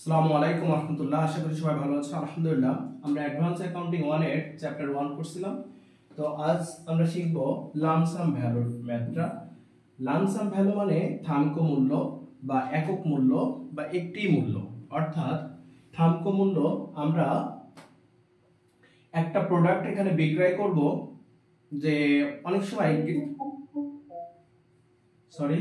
আসসালামু আলাইকুম রহমতুল্লাহ। আশা করি সবাই ভালো আছো। আলহামদুলিল্লাহ, আমরা অ্যাডভান্স অ্যাকাউন্টিং 1 এর চ্যাপ্টার 1 করছিলাম। তো আজ আমরা শিখব লামসাম ভ্যালুর ম্যাথটা। লামসাম ভ্যালু মানে থামকো মূল্য বা একক মূল্য বা একটি মূল্য। অর্থাৎ থামকো মূল্য আমরা একটা প্রোডাক্ট এখানে বিক্রয় করব, যে অনেক সময় সরি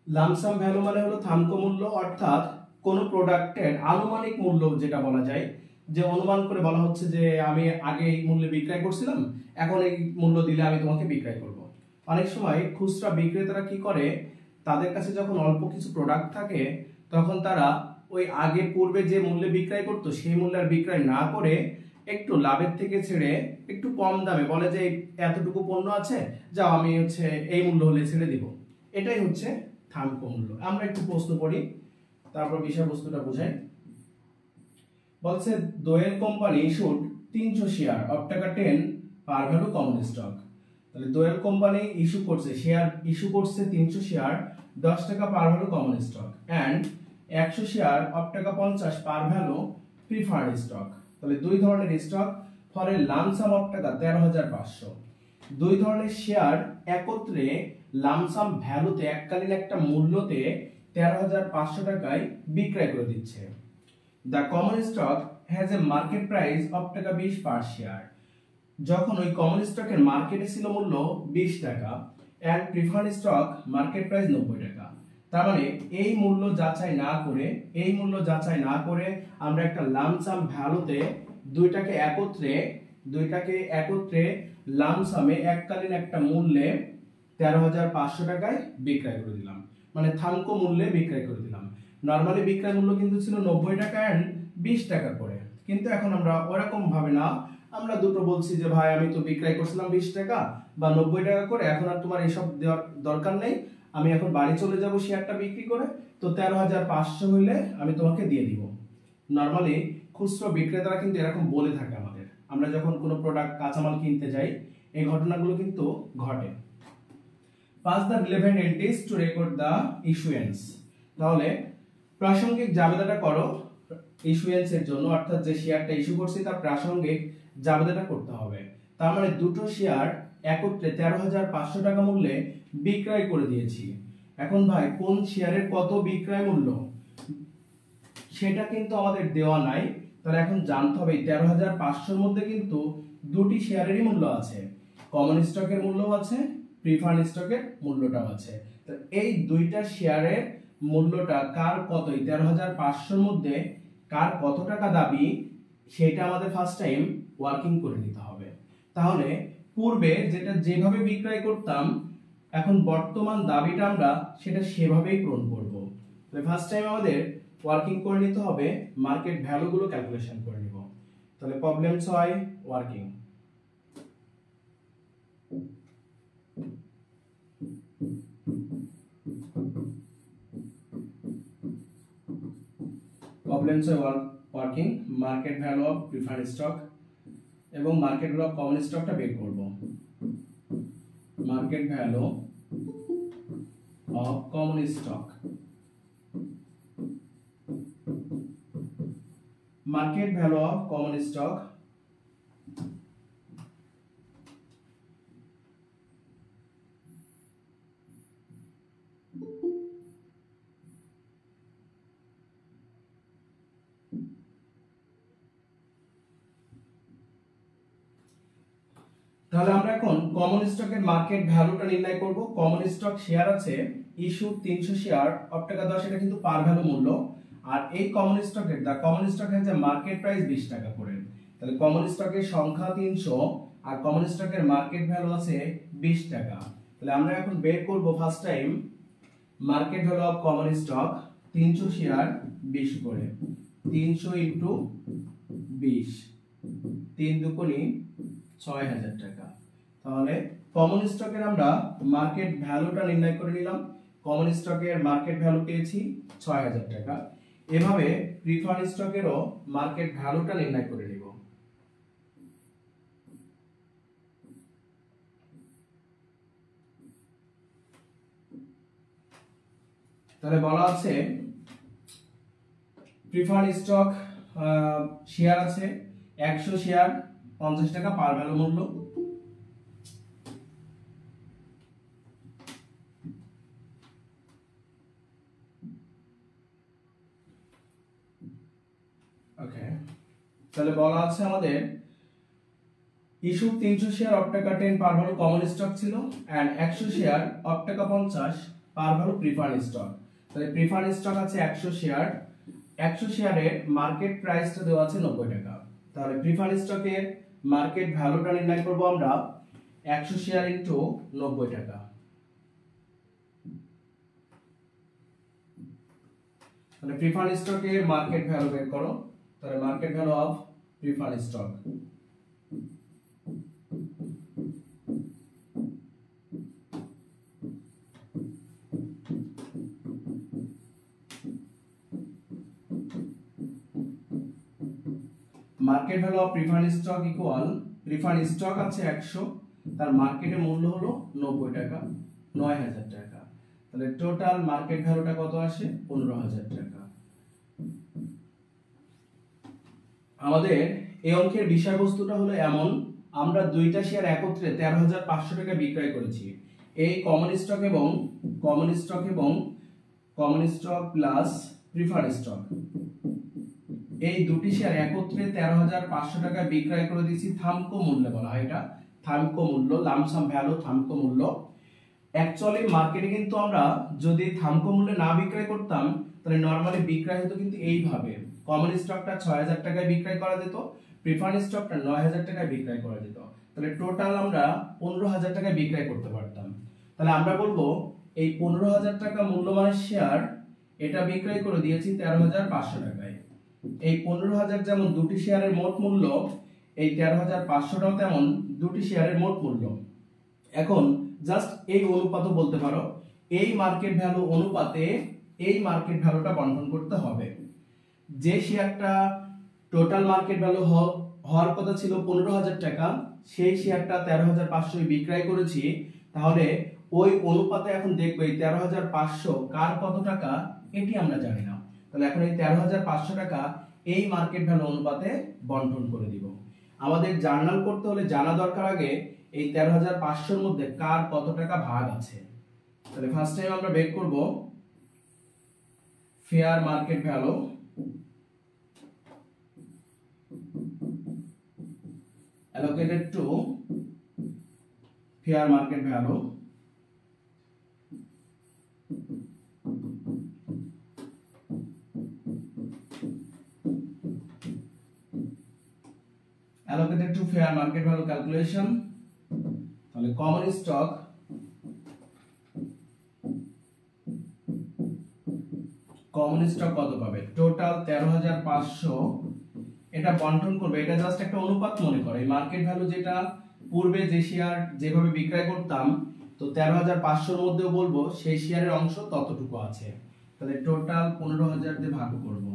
লামসাম ভ্যালু মানে হলো থামকো মূল্য, অর্থাৎ কোন প্রোডাক্টের আনুমানিক মূল্য যেটা বলা যায়, যে অনুমান করে বলা হচ্ছে যে আমি আগে এই মূল্যে বিক্রয় করছিলাম, এখন এই মূল্য দিলে আমি তোমাকে বিক্রয় করব। অনেক সময় খুচরা বিক্রেতারা কি করে, তাদের কাছে যখন অল্প কিছু প্রোডাক্ট থাকে তখন তারা ওই আগে পূর্বে যে মূল্যে বিক্রয় করতো সেই মূল্যে আর বিক্রয় না করে একটু লাভের থেকে ছেড়ে একটু কম দামে বলে যে এতটুকু পণ্য আছে, যাও আমি এই মূল্য হলে ছেড়ে দিব। এটাই হচ্ছে থামকো মূল্য। আমরা একটু প্রশ্ন পড়ি, তারপর বিষয়বস্তুটা বোঝাই। বলছে দোয়েল কোম্পানি ইস্যুড 300 শেয়ার অফ টাকা 10 পার ভ্যালু কমন স্টক। তাহলে দোয়েল কোম্পানি ইস্যু করছে 300 শেয়ার 10 টাকা par value common stock and 100 share of টাকা 50 পার ভ্যালু প্রিফার্ড স্টক। তাহলে দুই ধরনের স্টক ফলে লামসাম অফ টাকা 13,500। দুই ধরনের শেয়ার একত্রে লামসাম ভ্যালুতে এককালীন একটা মূল্যতে 13,500 টাকায় বিক্রয় করে দিচ্ছে। The common stock has a market price of টাকা 20 পার শেয়ার। যখন ওই কমন স্টকের মার্কেটে ছিল মূল্য 20 টাকা and preferred stock market price 90 টাকা। তার মানে এই মূল্য যাচাই না করে আমরা একটা লামসাম ভ্যালুতে দুইটাকে একত্রে লামসামে এককালীন একটা মূল্যে 13,500 টাকায় বিক্রয় করে দিলাম, মানে থামকো মূল্যে বিক্রয় করে দিলাম। নরমালি বিক্রয় মূল্য কিন্তু ছিল 90 টাকা এন্ড 20 টাকা করে, কিন্তু এখন আমরা ওরকম ভাবে না, আমরা দুটো বলছি যে ভাই আমি তো বিক্রয় করছিলাম 20 টাকা বা 90 টাকা করে, এখন আর তোমার এসব দেওয়ার দরকার নেই, আমি এখন বাড়ি চলে যাব শেয়ারটা বিক্রি করে, তো 13,500 হইলে আমি তোমাকে দিয়ে দিব। নরমালি খুচরো বিক্রেতারা কিন্তু এরকম বলে থাকে আমাদের, আমরা যখন কোনো প্রোডাক্ট কাঁচামাল কিনতে যাই এই ঘটনাগুলো কিন্তু ঘটে। Pass the relevant entries two record the issuance. তাহলে প্রাসঙ্গিক জাবেদাটা করো ইস্যুয়েন্স এর জন্য, অর্থাৎ যে শেয়ারটা ইস্যু করছি তার প্রাসঙ্গিক জাবেদাটা করতে হবে। তার মানে দুটো শেয়ার একত্রে 13,500 টাকা মূল্যে বিক্রয় করে দিয়েছি। এখন ভাই কোন শেয়ারের কত বিক্রয় মূল্য সেটা কিন্তু আমাদের দেওয়া নাই, তাহলে এখন জানতে হবে 13,500 এর মধ্যে কিন্তু দুটি শেয়ারেরই মূল্য আছে, কমন স্টকের মূল্যও আছে, প্রিফার্ড স্টকের মূল্যটাও আছে। তো এই দুইটা শেয়ারের মূল্যটা কার কত, 13,500 এর মধ্যে কার কত টাকা দাবি সেটা আমাদের ফার্স্ট টাইম ওয়ার্কিং করে নিতে হবে। তাহলে পূর্বে যেটা যেভাবে বিক্রয় করতাম এখন বর্তমান দাবিটা আমরা সেটা সেভাবেই পূরণ করব। তাহলে ফার্স্ট টাইম আমাদের ওয়ার্কিং করে নিতে হবে, মার্কেট ভ্যালু গুলো ক্যালকুলেশন করে নিব। তাহলে problem 6 working. Problem 6 working market value of preferred stock এবং মার্কেট ভ্যালু অফ কমন স্টকটা বের করব। Market value of common stock, market value of common stock তাহলে আমরা এখন কমন স্টকের মার্কেট ভ্যালুটা নির্ণয় করব। কমন স্টক শেয়ার আছে ইস্যু 300 শেয়ার অফ টাকা 10, এটা কিন্তু পার ভ্যালু মূল্য, আর এই কমন স্টকের কমন স্টক হচ্ছে মার্কেট প্রাইস 20 টাকা করে। তাহলে কমন স্টকের সংখ্যা 300 আর কমন স্টকের মার্কেট ভ্যালু আছে 20 টাকা। তাহলে আমরা এখন বের করব first time market value of common stock 300 share 20 করে, 300 ইনটু 20, 3 দুগুণে 6,000 টাকা। তাহলে কমন স্টকের আমরা মার্কেট ভ্যালুটা নির্ণয় করে নিলাম, কমন স্টকের মার্কেট ভ্যালু পেয়েছি 6,000 টাকা। এভাবে প্রিফার্ড স্টকেরও মার্কেট ভ্যালুটা নির্ণয় করে নিব। তাহলে বলা আছে প্রিফার্ড স্টক শেয়ার আছে 100 শেয়ার 50 টাকা পার ভ্যালু মূল্য। ওকে, তাহলে বলা আছে আমাদের ইস্যু 300 শেয়ার অফ টাকা 10 পার ভ্যালু কমন স্টক ছিল এন্ড 100 শেয়ার অফ টাকা 50 পার ভ্যালু প্রিফার্ড স্টক। তাহলে প্রিফার্ড স্টক আছে 100 শেয়ার, 100 শেয়ারের মার্কেট প্রাইসটা দেওয়া আছে 90 টাকা। তাহলে প্রিফার্ড স্টকের মার্কেট ভ্যালুটা নির্ণয় করব আমরা 100 শেয়ার ইনটু 90 টাকা। তাহলে প্রিফার্ড স্টকের মার্কেট ভ্যালু বের করো। তাহলে market value of preferred stock market value of preferred stock equal preferred stock আছে 100, তার মার্কেটের মূল্য হলো 90 টাকা, 9000 টাকা। তাহলে টোটাল মার্কেট ভ্যালুটা কত আসে? 15000 টাকা। আমাদের এই অঙ্কের বিষয়বস্তুটা হলো এমন, আমরা দুইটা শেয়ার একত্রে 13500 টাকা বিক্রয় করেছি। এই কমন স্টক এবং common stock plus preferred stock, এই দুটি শেয়ার একত্রে 13500 টাকা বিক্রয় করে দিয়েছি। থামকো মূল্য বলা হয় এটা, থামকো মূল্য, লামসাম ভ্যালু থামকো মূল্য। অ্যাকচুয়ালি মার্কেটে কিন্তু আমরা যদি থামকো মূল্যে না বিক্রয় করতাম তাহলে নরমালি বিক্রয় হতো কিন্তু এইভাবে, কমন স্টকটা 6000 টাকায় বিক্রয় করা যেত, প্রিফার্ড স্টকটা 9000 টাকায় বিক্রয় করা যেত। তাহলে টোটাল আমরা 15000 টাকায় বিক্রয় করতে পারতাম। তাহলে আমরা বলবো এই 15000 টাকা মূল্যমানের শেয়ার এটা বিক্রয় করে দিয়েছি 13500 টাকায়। এই 15000 যেমন দুটি শেয়ারের মোট মূল্য, এই 13500টাও তেমন দুটি শেয়ারের মোট মূল্য। এখন জাস্ট এই অনুপাত বলতে পারো, এই মার্কেট ভ্যালু অনুপাতে এই মার্কেট ভ্যালুটা বন্টন করতে হবে। যে শেয়ারটা টোটাল মার্কেট ভ্যালু হওয়ার কথা ছিল 15000 টাকা, সেই শেয়ারটা 13500 বিক্রয় করেছি। তাহলে ওই অনুপাতে এখন দেখবো এই 13500 কার কত টাকা এটি আমরা জানি না। তাহলে এখন এই 13500 টাকা এই মার্কেট ভ্যালু অনুপাতে বন্টন করে দিব। আমাদের জার্নাল করতে হলে জানা দরকার আগে এই 13500 এর মধ্যে কার কত টাকা ভাগ আছে। তাহলে ফার্স্ট টাইম আমরা বের করব fair market value allocated to fair market value allocated to fair market value calculation। তাহলে কমন স্টক কত পাবে? টোটাল 13500, এটা বন্টন করবে, এটা জাস্ট একটা অনুপাত মনে করো। এই মার্কেট ভ্যালু যেটা পূর্বে যে শেয়ার যেভাবে বিক্রয় করতাম, তো 13500 এর মধ্যেও বলবো সেই শেয়ারের অংশ ততটুকু আছে। তাহলে টোটাল 15000 দিয়ে ভাগ করব,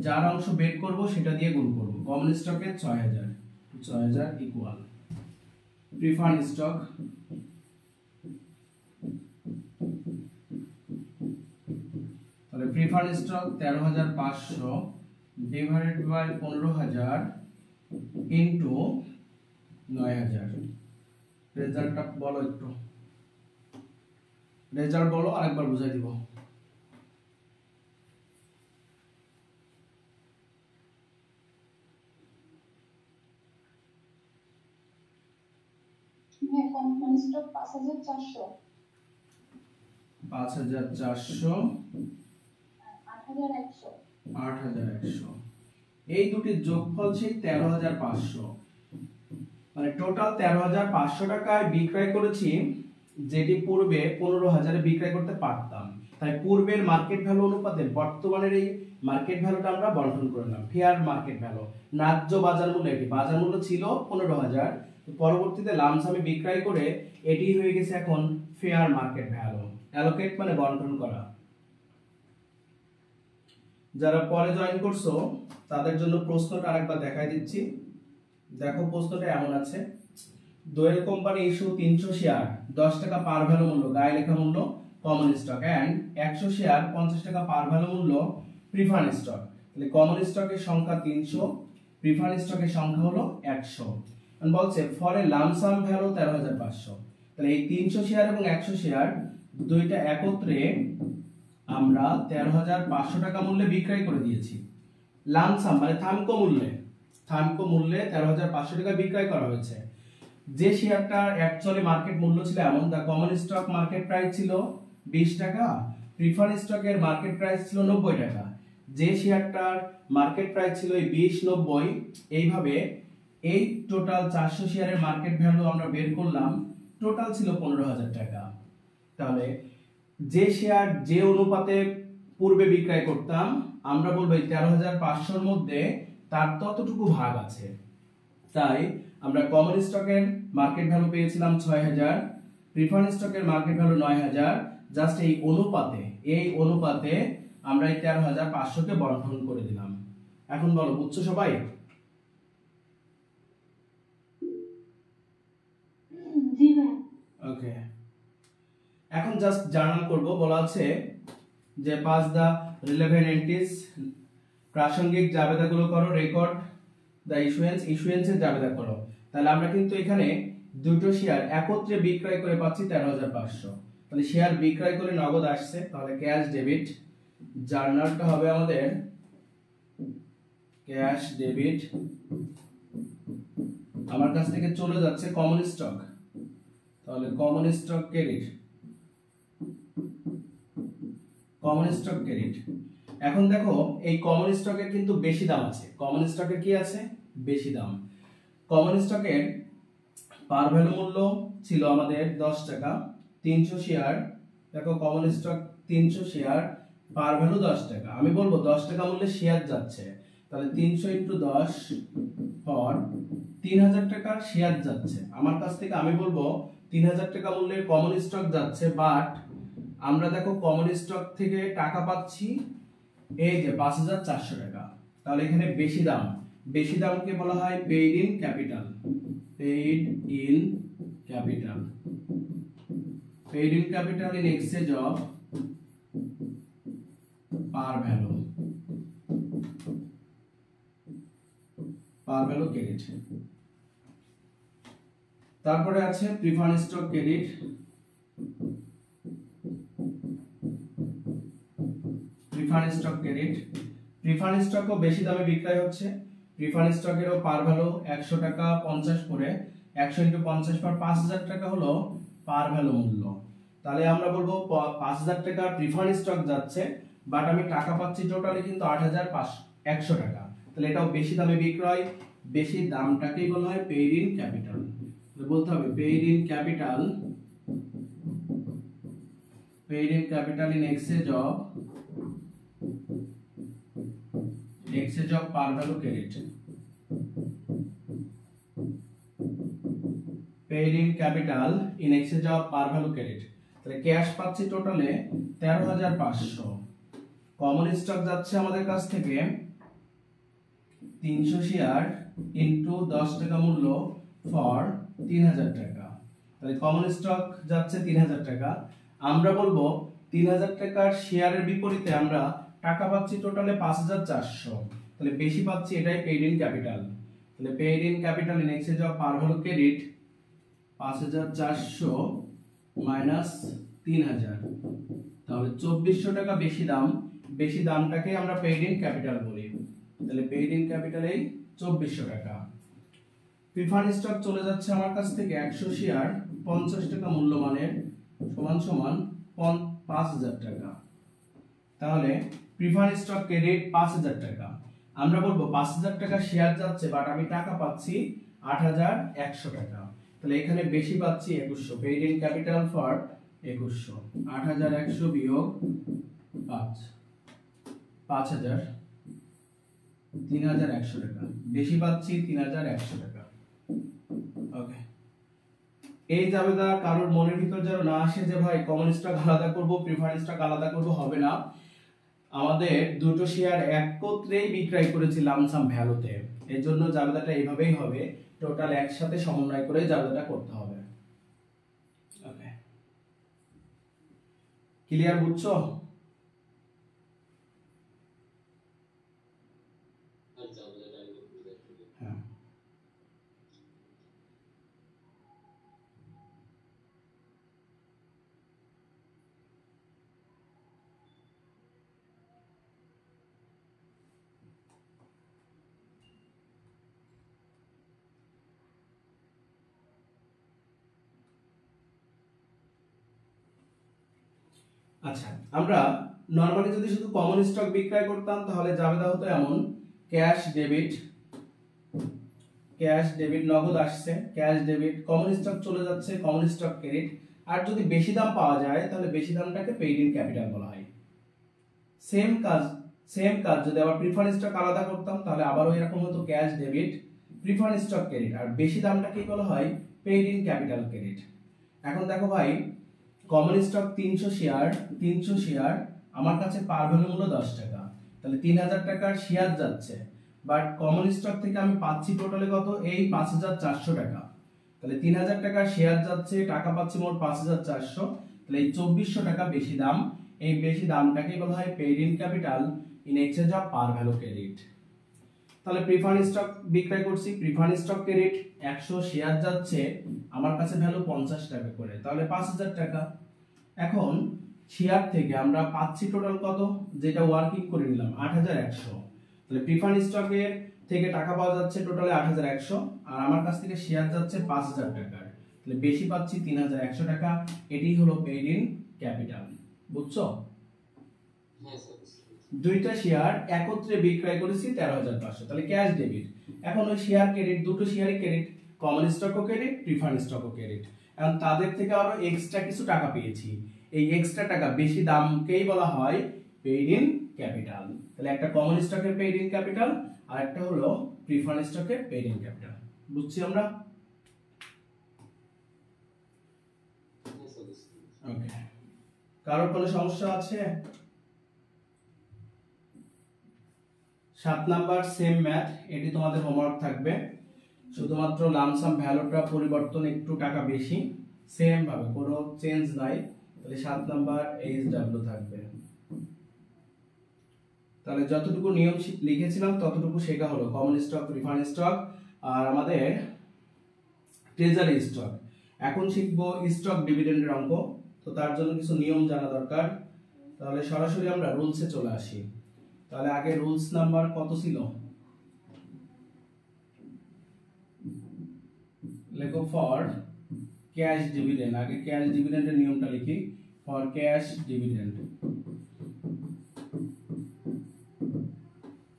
যার অংশ বের করব সেটা দিয়ে গুণ করব। কমন স্টকে 6000 ইকুয়াল প্রিফার্ড স্টক তাহলে preferred stock 13500 divided by 15000 into 9000। রেজাল্টটা বলো, একটু রেজাল্ট বলো, আরেকবার বুঝাই দিব। কমন স্টক 5400 8100 এই দুটির যোগফল সেই 13500। মানে টোটাল 13500 টাকায় বিক্রয় করেছি, যেটি পূর্বে 15000 এ বিক্রয় করতে পারতাম। তাই পূর্বের মার্কেট ভ্যালু অনুপাতে বর্তমানের এই মার্কেট ভ্যালুটা আমরা বন্টন করলাম। ফেয়ার মার্কেট ভ্যালু, ন্যায্য বাজার মূল্য, এটি বাজার মূল্য ছিল 15000, পরবর্তীতে লামসামে বিক্রয় করে এটি হয়ে গেছে এখন ফেয়ার মার্কেট ভ্যালু। অ্যালোকেট মানে বন্টন করা। যারা পরে জয়েন করছো তাদের জন্য প্রশ্নটা আরেকবার দেখাই দিচ্ছি। দেখো প্রশ্নটা এমন আছে, দোয়েল কোম্পানি ইস্যু 300 শেয়ার 10 টাকা পার ভ্যালু মূল্য, গায়ে লেখা মূল্য কমন স্টক এন্ড 100 শেয়ার 50 টাকা পার ভ্যালু মূল্য প্রিফারেন্স স্টক। তাহলে কমন স্টকের সংখ্যা 300, প্রিফারেন্স স্টকের সংখ্যা হলো 100। and বলছে ফর এ লামসাম ভ্যালু 13500। তাহলে এই 300 শেয়ার এবং 100 শেয়ার দুইটা একত্রে আমরা 13500 টাকা মূল্যে বিক্রয় করে দিয়েছি। লামসাম মানে থামকো মূল্যে 13500 টাকা বিক্রয় করা হয়েছে। যে শেয়ারটার অ্যাকচুয়ালি মার্কেট মূল্য ছিল এমন, দা কমন স্টক মার্কেট প্রাইস ছিল 20 টাকা, প্রিফারেন্স স্টকের মার্কেট প্রাইস ছিল 90 টাকা। যে শেয়ারটার মার্কেট প্রাইস ছিল 20-90, এইভাবে এই টোটাল 400 শেয়ারের মার্কেট ভ্যালু আমরা বের করলাম, টোটাল ছিল 15000 টাকা। তাহলে যে শেয়ার যে অনুপাতে পূর্বে বিক্রয় করতাম, আমরা বলবো এই 13500 এর মধ্যে তার ততটুকু ভাগ আছে। তাই আমরা কমন স্টকের মার্কেট ভ্যালু পেয়েছিলাম 6000, প্রিফারেন্স স্টকের মার্কেট ভ্যালু 9000। জাস্ট এই অনুপাতে আমরা এই 13500 কে বন্টন করে দিলাম। এখন বলো, বুঝছো সবাই? জি ভাই। ওকে, এখন জাস্ট জার্নাল করব। বলা আছে যে পাস দা রিলেভেন্ট এন্ট্রিজ, প্রাসঙ্গিক জাবেদাগুলো করো, রেকর্ড দা ইস্যুয়েন্সের জাবেদা করো। তাহলে আমরা কিন্তু এখানে দুটো শেয়ার একত্রে বিক্রয় করে পাচ্ছি 13500। তাহলে শেয়ার বিক্রয় করে নগদ আসছে, তাহলে ক্যাশ ডেবিট। জার্নালটা হবে আমাদের ক্যাশ ডেবিট। আমার কাছ থেকে চলে যাচ্ছে কমন স্টক, তাহলে কমন স্টক ক্রেডিট। এখন দেখো এই কমন স্টকের কিন্তু বেশি দাম আছে। কমন স্টকের কি আছে? বেশি দাম। কমন স্টকের পার ভ্যালু মূল্য ছিল আমাদের 10 টাকা। 300 শেয়ার, দেখো common stock 300 share par value 10 টাকা। আমি বলবো 10 টাকা মূল্যে শেয়ার যাচ্ছে, তাহলে 300 × 10 ফর 3000 টাকার শেয়ার যাচ্ছে আমার কাছ থেকে। আমি বলবো 3000 টাকা মূল্যের কমন স্টক যাচ্ছে, বাট আমরা দেখো কমন স্টক থেকে টাকা পাচ্ছি এই যে 5400 টাকা। তাহলে এখানে বেশি দামকে বলা হয় paid in capital. Paid in capital in exchange of par value credit. তারপরে আছে প্রিফারেন্স স্টক ক্রেডিট। প্রিফারেন্স স্টকও বেশি দামে বিক্রয় হচ্ছে। প্রিফারেন্স স্টকেরও পার ভ্যালু 100 টাকা 50 করে, 100 × 50 পর 5000 টাকা হলো পার ভ্যালু মূল্য। তাহলে আমরা বলবো 5000 টাকা প্রিফারেন্স স্টক যাচ্ছে, বাট আমি টাকা পাচ্ছি টোটালি কিন্তু 8100 টাকা। তাহলে এটাও বেশি দামে বিক্রয়। বেশি দামটাকেই বলা হয় পেইড ইন ক্যাপিটাল। বলতে হবে paid in capital in exchange of par value credit. Paid in capital in exchange of par value credit. তাহলে ক্যাশ পাচ্ছি টোটালে 13500। কমন স্টক যাচ্ছে আমাদের কাছ থেকে 300 শেয়ার ইনটু 10 টাকা মূল্য ফর 3000 টাকা। তাহলে কমন স্টক যাচ্ছে 3000 টাকা। আমরা বলবো 3000 টাকার শেয়ারের বিপরীতে আমরা টাকা পাচ্ছি টোটালে 5400। তাহলে বেশি পাচ্ছি, এটাই পেইড ইন ক্যাপিটাল। তাহলে paid in capital in exchange of par value credit 5400 minus 3000, তাহলে 2400 টাকা বেশি দামটাকে আমরা পেইড ইন ক্যাপিটাল বলি। তাহলে পেইড ইন ক্যাপিটাল এই 2400 টাকা। প্রিফারেন্স স্টক চলে যাচ্ছে আমার কাছ থেকে 100 শেয়ার 50 টাকা মূল্যমানের সমান 5000 টাকা। তাহলে প্রিফারেন্স স্টক ক্রেডিট 5000 টাকা। আমরা বলবো 5000 টাকা শেয়ার যাচ্ছে, বাট আমি টাকা পাচ্ছি 8100 টাকা। তাহলে এখানে বেশি পাচ্ছি 2100। পেইড ইন ক্যাপিটাল ফর 2100, 8100 বিয়োগ 5000, 3100 টাকা। বেশি পাচ্ছি 3100 টাকা। ওকে, এই জাবেদা কারোর মনের ভিতর যেন না আসে যে ভাই কমন স্টক আলাদা করব, প্রিফারেন্স স্টক আলাদা করব, হবে না। আমাদের দুটো শেয়ার একত্রেই বিক্রয় করেছি লামসাম ভ্যালুতে, এর জন্য জাবেদাটা এইভাবেই হবে। টোটাল একসাথে সমন্বয় করে জাবেদাটা করতে হবে। ওকে, ক্লিয়ার, বুঝছো? হ্যাঁ। আচ্ছা, আমরা নরমালি যদি শুধু কমন স্টক বিক্রয় করতাম তাহলে জাবেদা হতো এমন: ক্যাশ ডেবিট নগদ আসছে, ক্যাশ ডেবিট, কমন স্টক চলে যাচ্ছে, কমন স্টক ক্রেডিট। আর যদি বেশি দাম পাওয়া যায় তাহলে বেশি দামটাকে পেইড ইন ক্যাপিটাল বলা হয়। সেম কাজ যদি আবার প্রিফার স্টক আলাদা করতাম তাহলে আবারও এরকম হতো: cash debit, prefer stock credit, আর বেশি দামটাকে বলা হয় পেইড ইন ক্যাপিটাল ক্রেডিট। এখন দেখো ভাই, কমন স্টক 300 শেয়ার আমার কাছে পার ভ্যালু মূল্য 10 টাকা, তাহলে 3000 টাকার শেয়ার যাচ্ছে। বাট কমন স্টক থেকে আমি পাচ্ছি টোটালে কত? এই 5400 টাকা। তাহলে 3000 টাকার শেয়ার যাচ্ছে, টাকা পাচ্ছি মোট 5400, তাহলে এই 2400 টাকা বেশি দাম। এই বেশি দামটাকে বলা হয় paid in capital in exchange of par value credit. তাহলে প্রিফার স্টক বিক্রয় করছি, প্রিফার স্টক ক্রেডিট 100 শেয়ার যাচ্ছে, আমার কাছে ভ্যালু 50 টাকা করে, তাহলে 5000 টাকা। এখন শেয়ার থেকে আমরা পাচ্ছি টোটাল কত, যেটা ওয়ার্কিং করে নিলাম 8100। তাহলে প্রিফার স্টকের থেকে টাকা পাওয়া যাচ্ছে টোটালে 8100, আর আমার কাছ থেকে শেয়ার যাচ্ছে 5000 টাকার, তাহলে বেশি পাচ্ছি 3100 টাকা। এটাই হলো পেইড ইন ক্যাপিটাল, বুঝছো? দুইটা শেয়ার একত্রে বিক্রয় করেছি 13500, তাহলে ক্যাশ ডেবিট। এখন ওই শেয়ার ক্রেডিট, দুটো শেয়ারই ক্রেডিট, কমন স্টকও ক্রেডিট, প্রিফার স্টকও ক্রেডিট। এখন তাদের থেকে আরো এক্সট্রা কিছু টাকা পেয়েছি, এই এক্সট্রা টাকা বেশি দামকেই বলা হয় পেইড ইন ক্যাপিটাল। তাহলে একটা কমন স্টকের পেইড ইন ক্যাপিটাল, আর একটা হলো প্রিফার স্টকের পেইড ইন ক্যাপিটাল। বুঝছি আমরা? ওকে, কারোর কোনো সমস্যা আছে? 7 নাম্বার সেম ম্যাথ, এটি তোমাদের হোমওয়ার্ক থাকবে। শুধুমাত্র লামসাম ভ্যালুটা পরিবর্তন, একটু টাকা বেশি, সেম ভাবে কোনো চেঞ্জ নাই। তাহলে 7 নাম্বার এইচডব্লিউ থাকবে। তাহলে যতটুকু নিয়ম লিখেছিলাম ততটুকু শেখা হলো: কমন স্টক, প্রিফার স্টক, আর আমাদের ট্রেজারি স্টক। এখন শিখবো স্টক ডিভিডেন্ডের অঙ্ক। তো তার জন্য কিছু নিয়ম জানা দরকার। তাহলে সরাসরি আমরা রুলসে চলে আসি। তাহলে আগে রুলস নাম্বার কত ছিল? লেখো ফর ক্যাশ ডিভিডেন্ড। আগে ক্যাশ ডিভিডেন্ডের নিয়মটা লিখি। For cash dividend,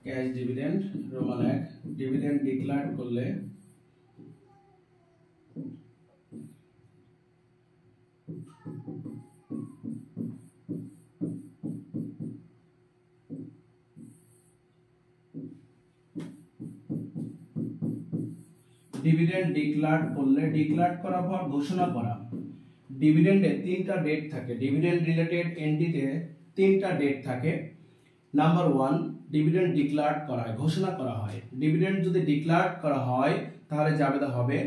cash dividend Roman 1, dividend declare করলে ডিভিডেন্ড ডিক্লেয়ার করলে, ডিক্লেয়ার করার পর ঘোষণা করা। ডিভিডেন্ডে 3টা ডেট থাকে, ডিভিডেন্ড রিলেটেড এন্টিতে 3টা ডেট থাকে। নাম্বার 1, ডিভিডেন্ড ডিক্লেয়ার করা হয়, ঘোষণা করা হয়। ডিভিডেন্ড যদি ডিক্লেয়ার করা হয় তাহলে জাবেদা হবে।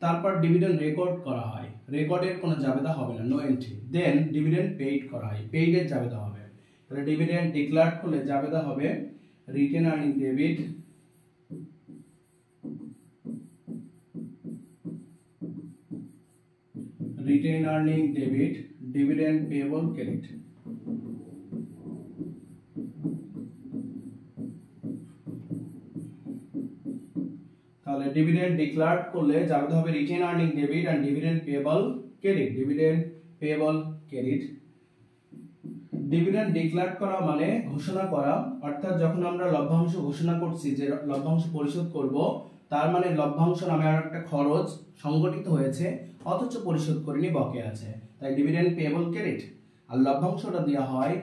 তারপর ডিভিডেন্ড রেকর্ড করা হয়, রেকর্ডের কোনো জাবেদা হবে না, নো এন্ট্রি। দেন ডিভিডেন্ড পেইড করা হয়, পেইডের জাবেদা হবে। তাহলে ডিভিডেন্ড ডিক্লেয়ার করলে জাবেদা হবে written earning debit, retained earning debit, dividend payable credit. তাহলে ডিভিডেন্ড ডিক্লেয়ার করলে যাবে হবে written earning debit and dividend payable credit, dividend payable credit. Dividend declare করা মানে ঘোষণা করা, অর্থাৎ যখন আমরা লভ্যাংশ ঘোষণা করছি যে লভ্যাংশ পরিশোধ করব, তার মানে লভ্যাংশ নামে আর একটা খরচ সংগঠিত হয়েছে অথচ পরিশোধ করিনি, বকেয়া আছে, তাই ডিভিডেন্ড পেয়েবল ক্রেডিট। আর লভ্যাংশটা দেওয়া হয়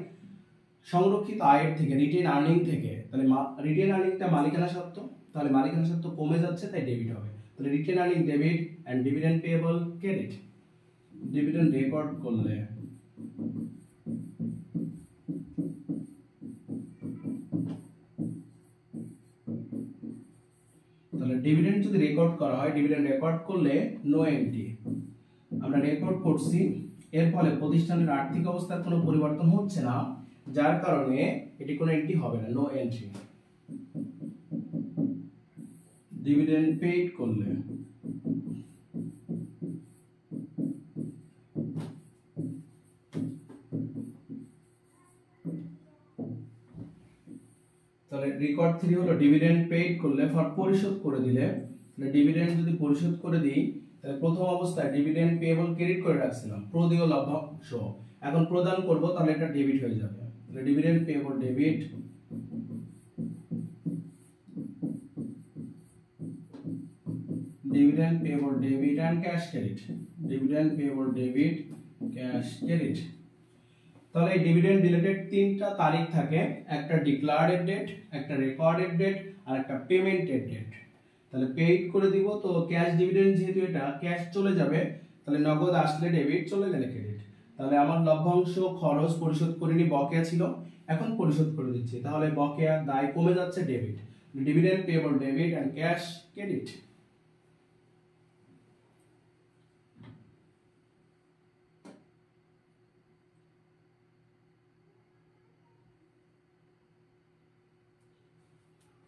সংরক্ষিত আয়ের থেকে, রিটেন আর্নিং থেকে। তাহলে রিটেন আর্নিংটা মালিকানা সত্ত্ব, তাহলে মালিকানা সত্ত্ব কমে যাচ্ছে তাই ডেবিট হবে। তাহলে written earning debit and dividend payable credit. Dividend record করলে তাহলে ডিভিডেন্ড যদি রেকর্ড করা হয়, ডিভিডেন্ড রেকর্ড করলে নো এন্ট্রি। আমরা রেকর্ড করছি এর ফলে প্রতিষ্ঠানের আর্থিক অবস্থার কোনো পরিবর্তন হচ্ছে না, যার কারণে এটি কোনো এন্ট্রি হবে না, নো এন্ট্রি। ডিভিডেন্ড পেইড করলে তাহলে রেকর্ড 3 হলো ডিভিডেন্ড পেইড করলে ফর পরিশোধ করে দিলে, তাহলে ডিভিডেন্ড যদি পরিশোধ করে দিই তাহলে প্রথম অবস্থায় ডিভিডেন্ড পেয়েবল ক্রেডিট করে রাখছিলাম, প্রদেয় লভ্যাংশ এখন প্রদান করব, তাহলে এটা ডেবিট হয়ে যাবে। তাহলে dividend payable debit, dividend payable debit and cash credit, dividend payable debit cash credit. তাহলে এই ডিভিডেন্ড রিলেটেড তিনটা তারিখ থাকে, একটা ডিক্লারেড ডেট, একটা রেকর্ডেড ডেট আর একটা পেমেন্টেড ডেট। তাহলে পেইড করে দিব, তো ক্যাশ ডিভিডেন্ড যেহেতু এটা ক্যাশ চলে যাবে, তাহলে নগদ আসলে ডেবিট, চলে গেলে ক্রেডিট। তাহলে আমার লভ্যাংশ খরচ পরিশোধ করিনি, বকেয়া ছিল, এখন পরিশোধ করে দিচ্ছি, তাহলে বকেয়া দায় কমে যাচ্ছে, debit. Dividend payable debit and cash credit.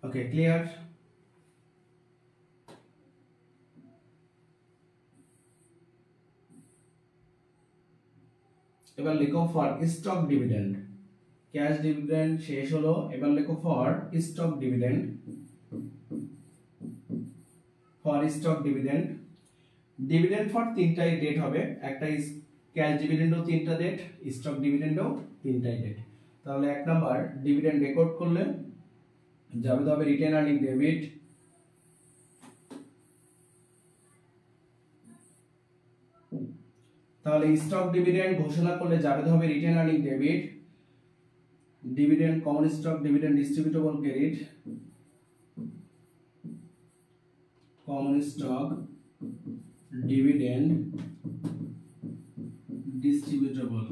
Okay, clear? এবার লিখো for stock dividend, cash dividend শেষ হলো, এবার লিখো for stock dividend, for stock dividend. Dividend for তিনটাই ডেট হবে, একটা ক্যাশ ডিভিডেন্ডও তিনটা ডেট, স্টক ডিভিডেন্ডও তিনটাই ডেট। তাহলে এক নাম্বার ডিভিডেন্ড রেকর্ড করলে যাবে হবে রিটেন আর্নিং ডেবিট, তাহলে স্টক ডিভিডেন্ড ঘোষণা করলে যাবে হবে written earning debit, dividend common stock dividend distributable credit, common stock dividend distributable.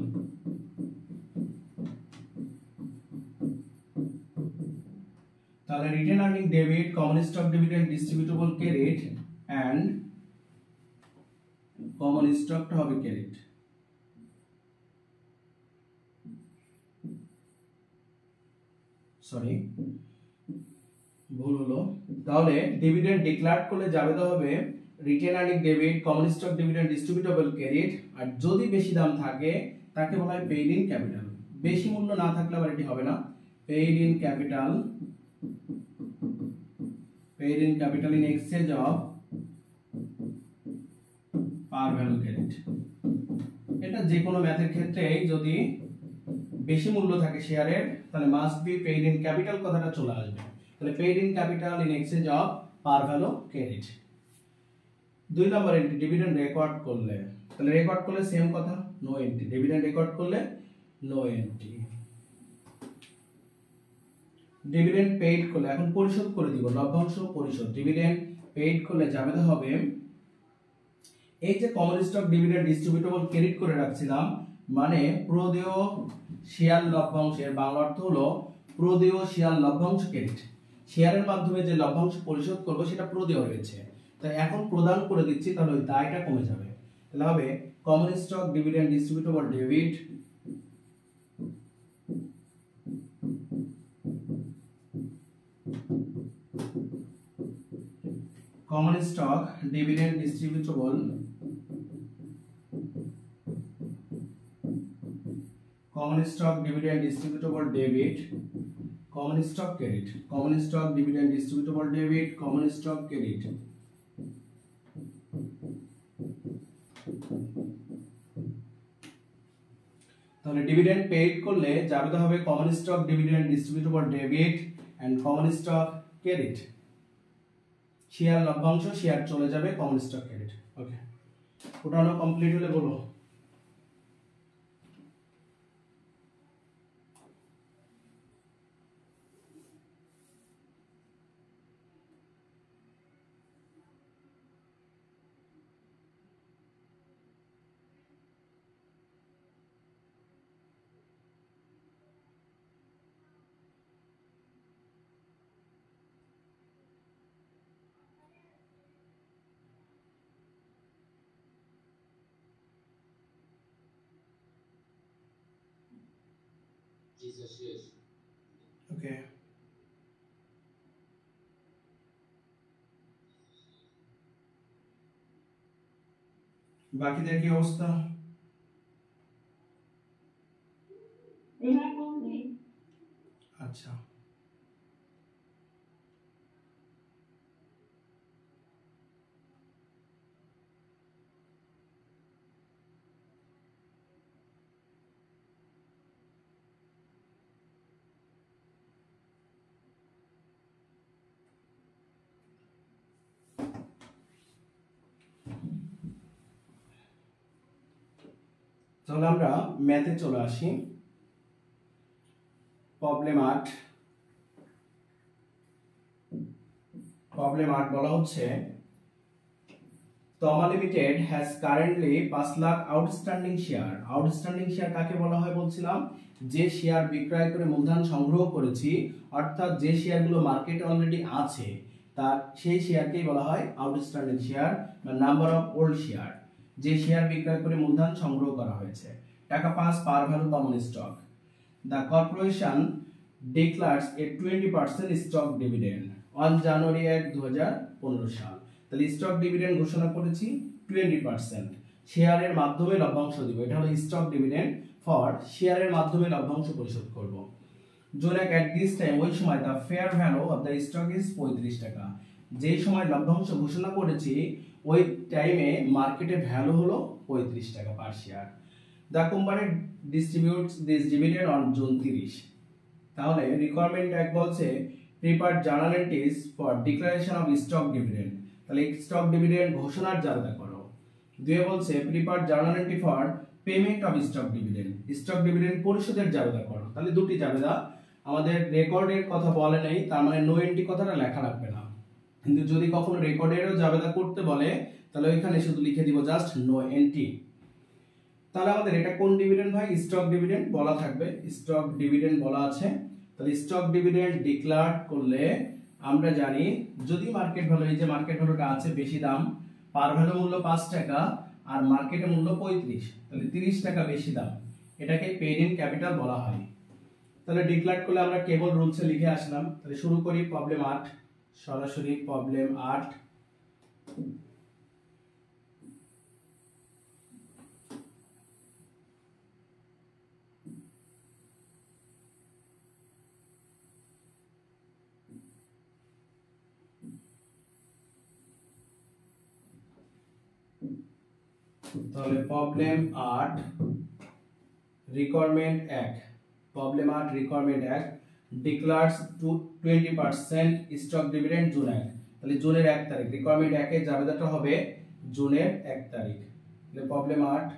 তাহলে written earning debit, common stock dividend distributable credit and common স্টকটা হবে ক্রেডিট। সরি, ভুল হলো। তাহলে ডিভিডেন্ড ডিক্লেয়ার করলে যাবে হবে written earning debit, common stock dividend distributable credit, আর যদি বেশি দাম থাকে তাকে বলা হয় পেইড ইন ক্যাপিটাল। বেশি মূল্য না থাকলে আবার এটি হবে না, paid in capital, paid in capital in exchange of par value credit. এটা যে কোনো ম্যাথের ক্ষেত্রে যদি বেশি মূল্য থাকে শেয়ারের, তাহলে must be paid in capital কথাটা চলে আসবে। তাহলে paid in capital in exchange of par value credit. দুই নম্বর এন্ট্রি ডিভিডেন্ড রেকর্ড করলে, তাহলে রেকর্ড করলে সেম কথা, নো এন্ট্রি। ডিভিডেন্ড রেকর্ড করলে নো এন্ট্রি। ডিভিডেন্ড পেইড করলে এখন পরিশোধ করে দিব, লভ্যাংশ পরিশোধ। ডিভিডেন্ড পেইড করলে যাবে হবে এই যে common stock dividend distributable credit করে রাখছিলাম, মানে প্রদেয় শেয়ার লভ্যাংশের বাংলা অর্থ হলো প্রদেয় শেয়ার লভ্যাংশ ক্রেডিট। শেয়ারের মাধ্যমে যে লভ্যাংশ পরিশোধ করব সেটা প্রদেয় রয়েছে, তাই এখন প্রদান করে দিচ্ছি, তাহলে ওই দায়টা কমে যাবে। তাহলে হবে common stock dividend distributable debit, common stock dividend distributable, common stock dividend distributable debit, common stock credit, common stock dividend distributable debit, common stock credit। তাহলে ডিভিডেন্ড পেইড করলে যাবে হবে common stock dividend distributable debit and common stock credit. Share লভ্যাংশ share চলে যাবে, common stock credit. Okay, ওটানো complete হলে বলো। ওকে, বাকিদের কি অবস্থা? আচ্ছা, তাহলে আমরা ম্যাথে চলে আসি। প্রবলেম 8 বলা হচ্ছে তমা limited has currently 5 lakh outstanding share. Outstanding share কাকে বলা হয় বলছিলাম? যে শেয়ার বিক্রয় করে মূলধন সংগ্রহ করেছি, অর্থাৎ যে শেয়ারগুলো মার্কেটে অলরেডি আছে তার সেই শেয়ারকেই বলা হয় আউটস্ট্যান্ডিং শেয়ার বা নাম্বার অফ ওল্ড শেয়ার। যে শেয়ার বিক্রয় করে মূলধন সংগ্রহ করা হয়েছে। টাকা 5 পার value common stock. The corporation declares a 20% stock dividend on January 1, 2015 সাল। তাহলে স্টক ডিভিডেন্ড ঘোষণা করেছি 20%। শেয়ারের মাধ্যমে লভ্যাংশ দিব, এটা হলো স্টক ডিভিডেন্ড ফর শেয়ারের মাধ্যমে লভ্যাংশ পরিশোধ করব। জোনাক এট দিস টাইম, ওই সময় the fair value of the stock is 35 টাকা। যেই সময় লভ্যাংশ ঘোষণা করেছি ওই টাইমে মার্কেটে ভ্যালু হলো 35 টাকা পার share. The company distributes this dividend on June 30। তাহলে রিকোয়ারমেন্ট এক বলছে prepare journal entries for declaration of stock dividend. তাহলে স্টক ডিভিডেন্ড ঘোষণার জাবেদা করো। দুই বলছে prepare journal entry for payment of stock dividend. Stock dividend পরিশোধের জাবেদা করো। তাহলে দুটি জাবেদা, আমাদের রেকর্ডের কথা বলে নাই, তার মানে নো এন্ট্রি কথাটা লেখা রাখবে না। কিন্তু যদি কখনো রেকর্ডেরও জাবেদা করতে বলে তাহলে ওইখানে শুধু লিখে দিব জাস্ট নো এন্ট্রি। তাহলে আমাদের এটা কোন ডিভিডেন্ড ভাই? স্টক ডিভিডেন্ড বলা থাকবে, স্টক ডিভিডেন্ড বলা আছে। তাহলে স্টক ডিভিডেন্ড ডিক্লেয়ার করলে আমরা জানি যদি মার্কেট ভ্যালু, এই যে মার্কেট ভ্যালুটা আছে বেশি দাম, পার ভ্যালু মূল্য 5 টাকা আর মার্কেটে মূল্য 35, তাহলে 30 টাকা বেশি দাম, এটাকে পেইড ইন ক্যাপিটাল বলা হয়। তাহলে ডিক্লেয়ার করলে আমরা কেবল রুলসে লিখে আসলাম। তাহলে শুরু করি প্রবলেম 8, সরাসরি প্রবলেম 8। তাহলে problem 8 requirement 1, problem 8 requirement 1 ডিক্লেয়ারস 20% stock dividend June 1। তাহলে জুনের 1 তারিখ রিকোয়ারমেন্ট 1 এর জাবেদাটা হবে জুনের 1 তারিখ। তাহলে প্রবলেম 8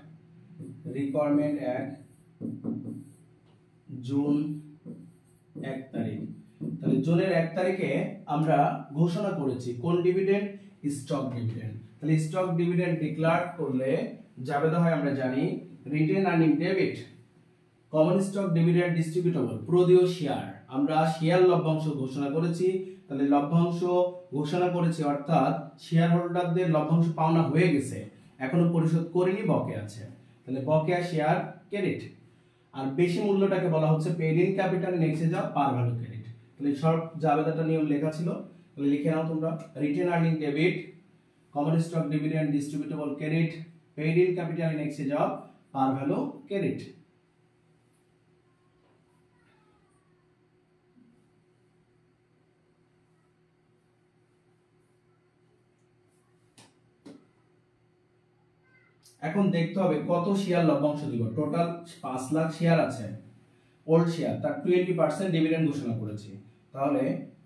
রিকোয়ারমেন্ট 1 জুন 1 তারিখ। তাহলে জুনের 1 তারিখে আমরা ঘোষণা করেছি কোন ডিভিডেন্ড? Stock dividend. তাহলে স্টক ডিভিডেন্ড ডিক্লেয়ার করলে জাবেদা হয় আমরা জানি retain earning debit common stock dividend distributable প্রদেয় শেয়ার। আমরা শেয়ার লভ্যাংশ ঘোষণা করেছি। তাহলে লভ্যাংশ ঘোষণা করেছি অর্থাৎ শেয়ার হোল্ডারদের লভ্যাংশ পাওনা হয়ে গেছে, এখনো পরিশোধ করেনি, বকেয়া আছে। তাহলে বকেয়া শেয়ার ক্রেডিট। আর বেশি মূল্যটাকে বলা হচ্ছে পেইড ইন ক্যাপিটাল নেক্সটে যাও পার ভ্যালু ক্রেডিট। তাহলে সব জাবেদাটা নিয়ম লেখা ছিল, তাহলে লিখে নাও তোমরা। Written earning debit common stock dividend distributable credit paid in capital নেক্সটে যাও পার ভ্যালু ক্রেডিট। এখন দেখতে হবে কত শেয়ার লভ্যাংশ দিব। টোটাল 5 লাখ শেয়ার আছে ওল্ড শেয়ার, তার 20% ডিভিডেন্ড ঘোষণা করেছি। তাহলে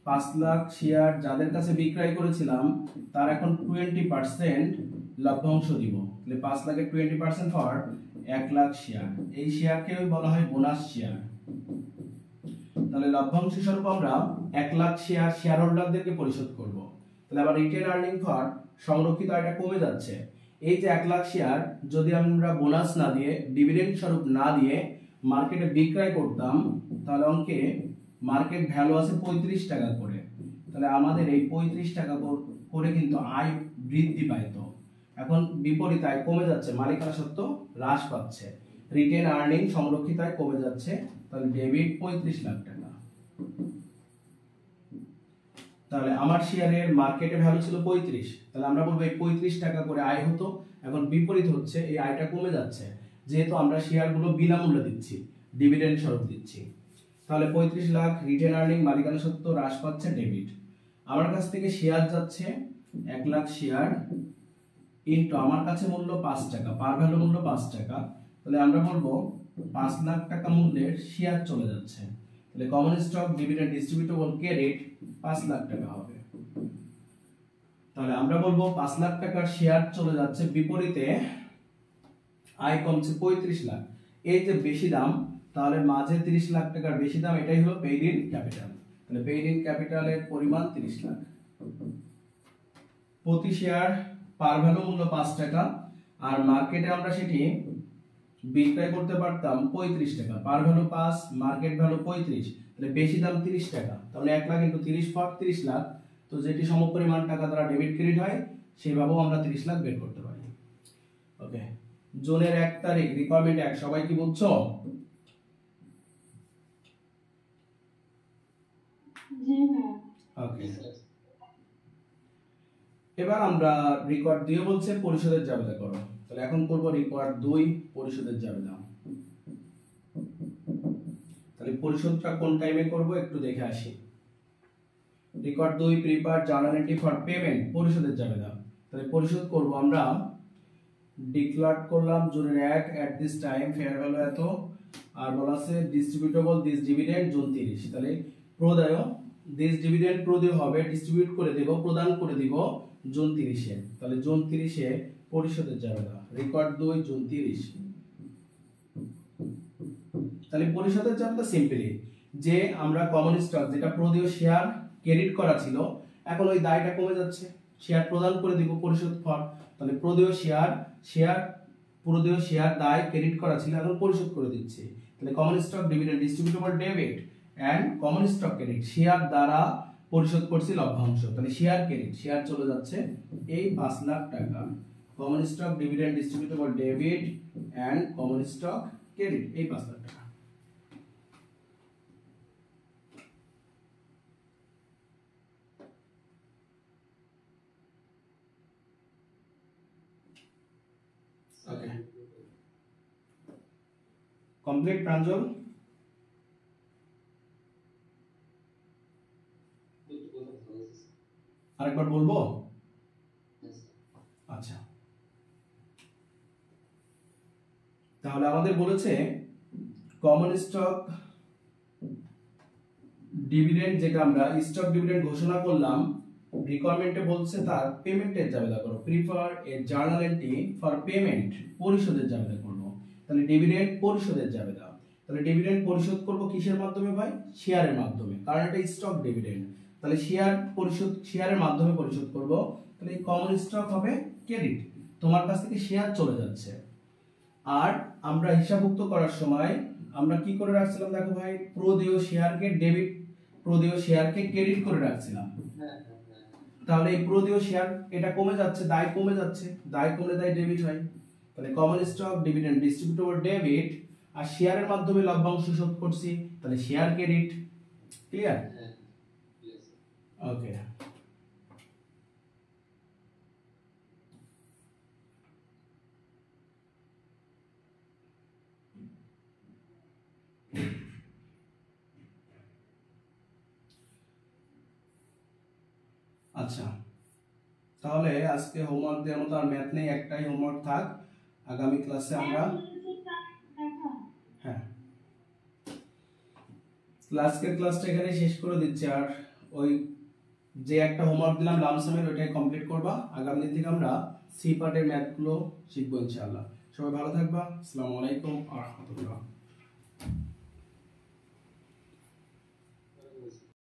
5 লাখ শেয়ার যাদের কাছে বিক্রয় করেছিলাম তার এখন 20% লভ্যাংশ দিব। তাহলে 5 লাখের 20% ফর 1 লাখ শেয়ার। এই শেয়ারকে বলা হয় বোনাস শেয়ার। তাহলে লভ্যাংশ স্বরূপ আমরা 1 লাখ শেয়ার শেয়ার হোল্ডারদেরকে পরিশোধ করব। তাহলে আবার রিটেন আর্নিং ফর সংরক্ষিত আয়টা কমে যাচ্ছে। এই যে 1 লাখ শেয়ার যদি আমরা বোনাস না দিয়ে ডিভিডেন্ড স্বরূপ না দিয়ে মার্কেটে বিক্রয় করতাম তাহলে অঙ্কে মার্কেট ভ্যালু আছে 35 টাকা করে। তাহলে আমাদের এই 35 টাকা করে কিন্তু আয় বৃদ্ধি পাইতো। এখন বিপরীত আয় কমে যাচ্ছে, মালিকানা সত্ত্ব হ্রাস পাচ্ছে। রিটেন আর্নিং সংরক্ষিত আয় কমে যাচ্ছে, তাহলে ডেবিট 35 লাখ টাকা। তাহলে আমার শেয়ারের মার্কেটে ভ্যালু ছিল 35, তাহলে আমরা বলবো এই 35 টাকা করে আয় হতো। এখন বিপরীত হচ্ছে, এই আয়টা কমে যাচ্ছে যেহেতু আমরা শেয়ারগুলো বিনামূল্যে দিচ্ছি, ডিভিডেন্ড স্বরূপ দিচ্ছি। তাহলে 35 লাখ রিটেন আর্নিং মালিকানা সত্ত্ব হ্রাস পাচ্ছে, ডেবিট। আমার কাছ থেকে শেয়ার যাচ্ছে 1 লাখ শেয়ার ইনটু আমার কাছে মূল্য 5 টাকা, পার ভ্যালু মূল্য 5 টাকা, তাহলে আমরা বলবো 5 লাখ টাকা মূল্যের শেয়ার চলে যাচ্ছে। তাহলে common stock dividend distributable credit 5 lakh টাকা হবে। তাহলে আমরা বলবো 5 লাখ টাকার শেয়ার চলে যাচ্ছে, বিপরীতে আয় কমছে 35 লাখ। এই যে বেশি দাম, তাহলে মাঝে 30 লাখ টাকার বেশি দাম, এটাই হলো পেইড ইন ক্যাপিটাল। তাহলে পেইড ইন ক্যাপিটালের পরিমাণ 30 লাখ। প্রতি শেয়ার পার ভ্যালু মূল্য 5 টাকা, আর মার্কেটে আমরা সেটি বিক্রয় করতে পারতাম 35 টাকা, পার ভ্যালু 5, মার্কেট ভ্যালু 35, তাহলে বেশি দাম 30 টাকা, তাহলে 1 লাখ ইনটু 30 ফর 30 লাখ, তো যেটি সমপরিমাণ টাকা দ্বারা ডেবিট ক্রেডিট হয় সেভাবেও আমরা 30 লাখ বের করতে পারি। ওকে, জুনের 1 তারিখ রিকোয়ারমেন্ট 1, সবাই কি বুঝছো? জি হ্যাঁ। ওকে, এবার আমরা রিকোয়ার্ড 2 বলছে পরিশোধের জাবেদা করো। তাহলে এখন করব রিকোয়ার্ড 2 পরিশোধের জাবেদা। তাহলে পরিশোধটা কোন টাইমে করব একটু দেখে আসি। Required 2 prepare journal entry for payment, পরিশোধের জাবেদা। তাহলে পরিশোধ করব আমরা, ডিক্লেয়ার করলাম জুনের 1 at this time, fair value এত, আর বলা আছে ডিস্ট্রিবিউটেবল দিস ডিভিডেন্ড জুন 30। তাহলে প্রদায় দিস ডিভিডেন্ড প্রদেয় হবে, ডিস্ট্রিবিউট করে দেব, প্রদান করে দিব জুন 30-এ। তাহলে জুন 30-এ পরিশোধের জাবেদা, রেকর্ড 2 জুন 30। তাহলে পরিশোধের জাবেদা সিম্পলি যে আমরা কমন স্টক যেটা প্রদেয় শেয়ার ক্রেডিট করা ছিল, এখন ওই দায়টা কমে যাচ্ছে, শেয়ার প্রদান করে দিব পরিশোধ ফর। তাহলে প্রদেয় শেয়ার দায় ক্রেডিট করা ছিল, এখন পরিশোধ করে দিচ্ছি। তাহলে common stock dividend distributable debit and common stock credit, share দ্বারা পরিশোধ করছি লভ্যাংশ, তাহলে শেয়ার ক্রেডিট, শেয়ার চলে যাচ্ছে এই 5 লাখ টাকা। Common stock dividend distributable debit and common stock credit এই 5 লাখ টাকা। Okay, complete Pranjal? আরেকবার বলবো? আচ্ছা, তাহলে আমাদের বলেছে কমন স্টক ডিভিডেন্ড, যেটা আমরা স্টক ডিভিডেন্ড ঘোষণা করলাম, রিকোয়ারমেন্টে বলছে তার পেমেন্টের জাবেদা করো, prefer A journal entry for payment, পরিশোধের জাবেদা করব। তাহলে ডিভিডেন্ড পরিশোধের জাবেদা, তাহলে ডিভিডেন্ড পরিশোধ করব কিসের মাধ্যমে ভাই? শেয়ারের মাধ্যমে, কারণ এটা স্টক ডিভিডেন্ড। তাহলে শেয়ারের মাধ্যমে পরিশোধ করব। তাহলে কমন স্টক হবে ক্রেডিট, তোমার কাছ থেকে শেয়ার চলে যাচ্ছে। আর আমরা হিসাবভুক্ত করার সময় আমরা কি করে রাখছিলাম দেখো ভাই, প্রদেয় শেয়ারকে ডেবিট, প্রদেয় শেয়ারকে ক্রেডিট করে রাখছিলাম। তাহলে এই প্রদেয় শেয়ার এটা কমে যাচ্ছে, দায় কমে যাচ্ছে, দায় কমলে দায় ডেবিট হয়। তাহলে common stock dividend distributable debit, আর শেয়ারের মাধ্যমে লভ্যাংশ শোধ করছি, তাহলে শেয়ার ক্রেডিট। ক্লিয়ার? ওকে, আচ্ছা, তাহলে আজকে হোমওয়ার্ক দেওয়ার মতো আর ম্যাথ নেই, একটাই হোমওয়ার্ক থাক। আগামী ক্লাসে আমরা হ্যাঁ ক্লাসটা এখানে শেষ করে দিচ্ছি। আর ওই যে একটা হোমওয়ার্ক দিলাম লামসামের, ওইটাই কমপ্লিট করবা। আগামী দিন থেকে আমরা সি পার্টের ম্যাথগুলো শিখবো ইনশাআল্লাহ। সবাই ভালো থাকবা। আসসালামু আলাইকুম ওয়া রাহমাতুল্লাহ।